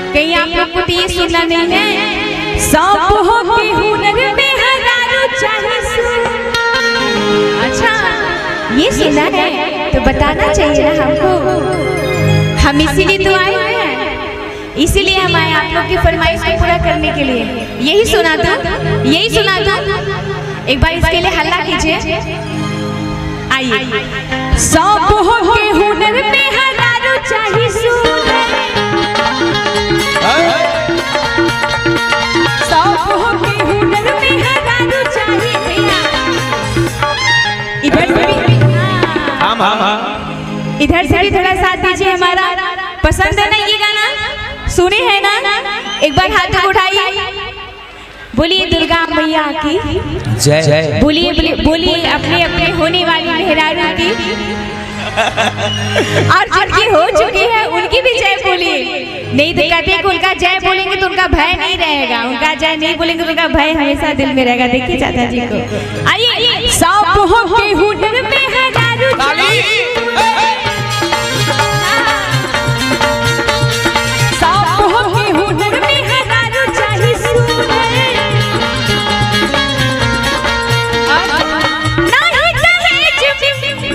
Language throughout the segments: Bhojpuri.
कहीं आप लोग को ये सुनना नहीं है, सब हो के हुनर में हजारों चाहिए। अच्छा ये सुना है तो बताना चाहिए ना हमको, हम इसीलिए तो आए हैं, इसीलिए हम आए आप लोग की फरमाइश को पूरा करने के लिए। यही सुना था, यही सुना था। एक बार इसके लिए हल्ला कीजिए। आइए। सब हो के हुनर में हजारों चाहिए सुनर, सब हो के हुनर में हजारों चाहिए। इधर से भी इधर से भी थोड़ा साथ दीजिए हमारा। पसंद है ना ये गाना, सुने हैं ना? एक बार हाथ उठाइए, बोलिए दुर्गा मैया की जय, बोलिए बोलिए अपने अपने होने वाली मेहरारू की, और जिनकी हो चुकी है उनकी भी जय बोलिए। नहीं तो कहते कि उनका जय बोलेंगे तो उनका भय नहीं रहेगा, उनका जय नहीं बोलेंगे तो उनका भय हमेशा दिल में रहेगा। देखिए चाचा जी को। आइए। सब हो के हुनर में हजारों चाहिए, सब हो के हुनर में हजारों चाहिए सुनर,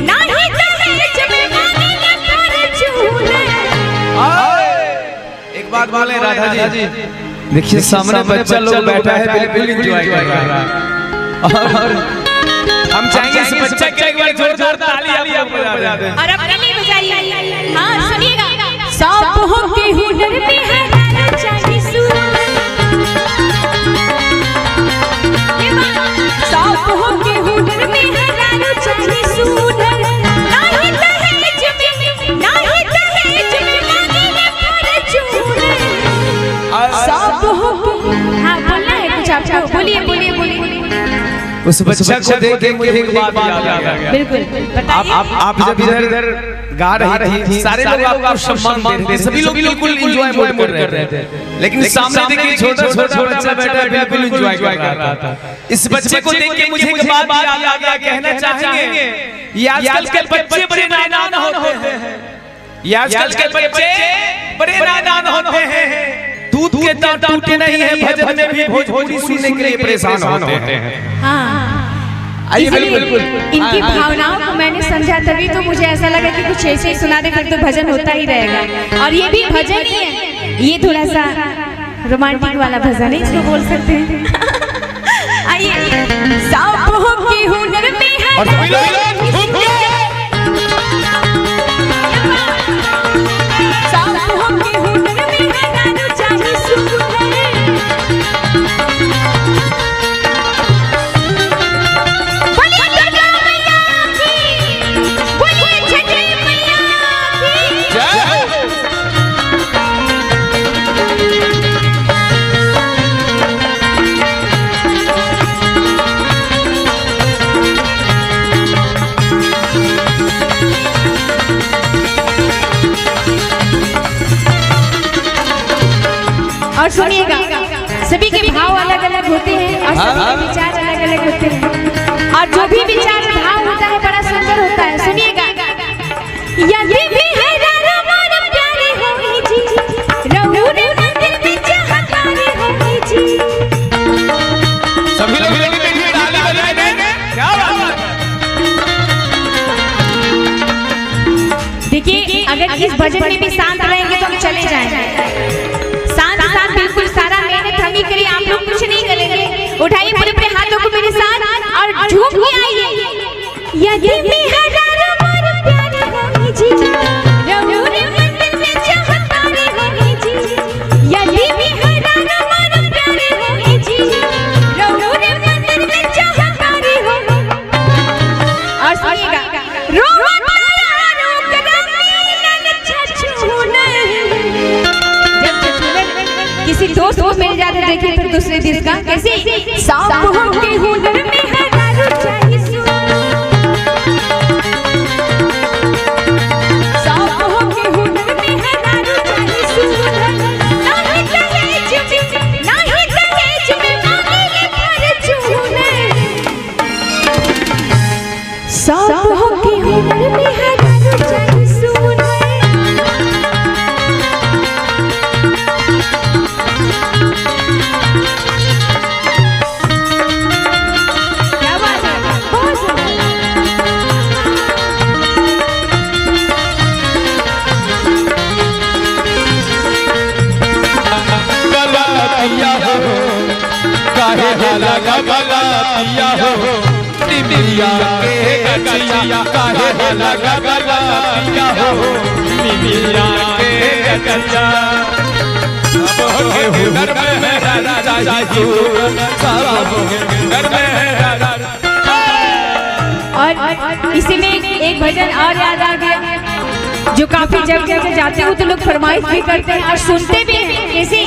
नहीं दहेज में मांगेंगे फॉर्च्यूनर। एक बात बोले राधा जी, देखिए सामने बच्चा लोग बैठा है, बिल्कुल एंजॉय कर रहा है, और हम चाहेंगे इस बच्चे के एक बार जोरदार ताली आप लोग बजा दें। और अपने लिए बजाइए। हाँ सुनिएगा। सब हो के हुनर में हजारों चाहिए सुनर, सब हो के हुनर में हजारों चाहिए सुनर, नहीं दहेज में मांगेंगे फॉर्च्यूनर। सब हो। हाँ बोलना है कुछ आपको, बोलिए बोलिए बोलिए। उस बच्चा को देख के मुझे एक बात याद आ गया। बिल्कुल आप जब इधर गा रही थी, सारे लोग आपको सम्मान दे रहे थे, सभी लोग बिल्कुल एंजॉय कर रहे थे, लेकिन सामने देखिए छोटा छोटा बच्चा बैठा है, बिल्कुल एंजॉय कर रहा था। इस बच्चे को देख के मुझे एक बात याद आ गया, कहना चाहेंगे ये आजकल के बच्चे बड़े नादान होते हैं, ये आजकल के बच्चे बड़े नादान होते हैं, दूध के दांत टूटे नहीं है, भजन में भी भोजपुरी सुनने के लिए परेशान होते हैं। हाँ आइए बिल्कुल। इनकी भावनाओं को मैंने समझा, तभी तो मुझे ऐसा लगा कि कुछ ऐसे ही सुना दे, फिर तो भजन होता ही रहेगा। और ये भी भजन ही है, ये थोड़ा सा रोमांटिक वाला भजन है, इसको बोल सकते हैं। आइए। सब हो के हुनर में और सुनिएगा, सभी के भाव अलग अलग होते हैं और सभी के विचार अलग अलग होते हैं, और जो भी विचार भाव होता है बड़ा सुंदर होता है। सुनिएगा। यदि भी है रामार प्यारे होई जी, रघुर मंदिर में चाहतारे होई जी। सभी लोग ताली बजाए देंगे, क्या बात है। देखिए अगर इस भजन में भी शांत रहेंगे तो हम चले जाएंगे। बिल्कुल सारा मेहनत हम ही करिए, आप लोग कुछ नहीं करेंगे। उठाइए पूरे अपने हाथों को मेरे साथ और झूम के आइए। यदि में हजारों मोर प्यारे होई जी, रघुर मंदिर में चाहतारे होई जी। यदि में हजारों मोर प्यारे होई जी, रघुर मंदिर में चाहतारे होई। और सुनिएगा। किसी दोस्त को मिल जाते देखिए फिर दूसरे दिन का कैसे। सब हो के हुनर में हजारों चाहिए सुनर, सब हो के हुनर में हजारों चाहिए सुनर, नहीं दहेज में मांगेंगे फॉर्च्यूनर। सब हो के हुनर में हजारों चाहिए सुनर, लगा गला पिया हो निमिया के गछिया काहे लगा गला पिया हो निमिया के गछिया सब के हुनर में है राजा जी सब के हुनर में है राजा। और इसी में एक भजन और याद आ गया जो काफी जगह जाते हो तो लोग फरमाइश भी करते हैं और सुनते भी हैं। कैसे